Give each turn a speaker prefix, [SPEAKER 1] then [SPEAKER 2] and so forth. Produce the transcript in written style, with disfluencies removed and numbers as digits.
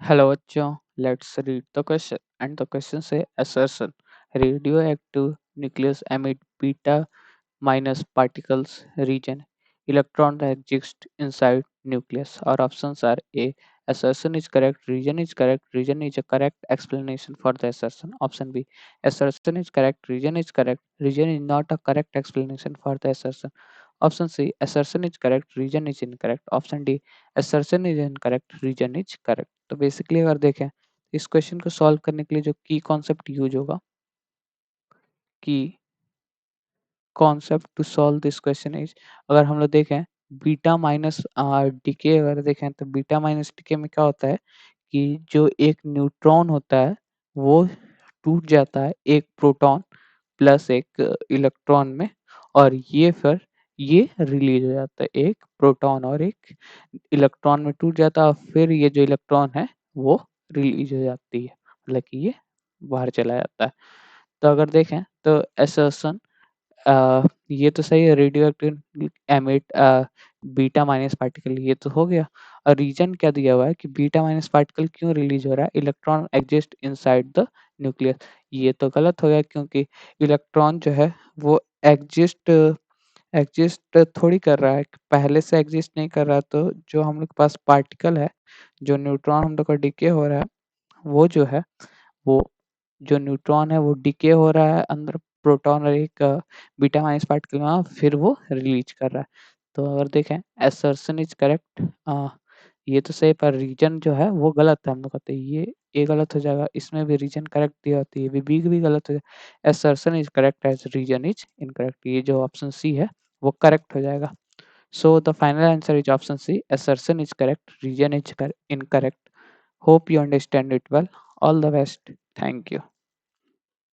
[SPEAKER 1] Hello बच्चों, let's read the question. And the question say assertion. Radioactive nucleus emit beta minus particles region. Electron exist inside nucleus. Our options are A. Assertion is correct. Region is correct. Region is a correct explanation for the assertion. Option B. Assertion is correct. Region is correct. Region is not a correct explanation for the assertion. Option C. Assertion is correct. Region is incorrect. Option D. Assertion is incorrect. Region is correct. तो basically अगर देखें इस question को solve करने के लिए जो की कॉन्सेप्ट यूज होगा की concept to solve this question is अगर हम लोग देखें बीटा माइनस डीके अगर देखें तो बीटा माइनस डीके में क्या होता है कि जो एक न्यूट्रॉन होता है वो टूट जाता है एक प्रोटॉन प्लस एक इलेक्ट्रॉन में और ये फिर ये रिलीज हो जाता है एक प्रोटॉन और एक इलेक्ट्रॉन में टूट जाता है और फिर ये जो इलेक्ट्रॉन है वो रिलीज हो जाती है मतलब कि ये बाहर चला जाता है तो अगर देखें तो एसर्शन ये तो सही है radio active emit beta minus particle ये तो हो गया और रीजन क्या दिया हुआ है कि बीटा माइनस पार्टिकल क्यों रिलीज हो रहा है electron exist inside the nucleus ये तो गलत हो गया क्योंकि इलेक्ट्रॉन जो है वो एग्जिस्ट एग्जिस्ट थोड़ी कर रहा है पहले से एग्जिस्ट नहीं कर रहा तो जो हम लोग के पास पार्टिकल है जो न्यूट्रॉन हम लोग का डिके हो रहा है वो जो है वो जो न्यूट्रॉन है वो डिके हो रहा है अंदर प्रोटॉन और एक बीटा माइनस पार्टिकल में फिर वो रिलीज कर रहा है तो अगर देखें एसर्शन इज करेक्ट ये तो सही पर रीजन जो है वो गलत है हम लोग कहते हैं ये गलत हो जाएगा इसमें भी रीजन करेक्ट दिया होती है भी गलत हो जाएगा assertion is correct as reason is incorrect ये जो ऑप्शन सी है वो करेक्ट हो जाएगा so the final answer is option C assertion is correct region is incorrect hope you understand it well all the best thank you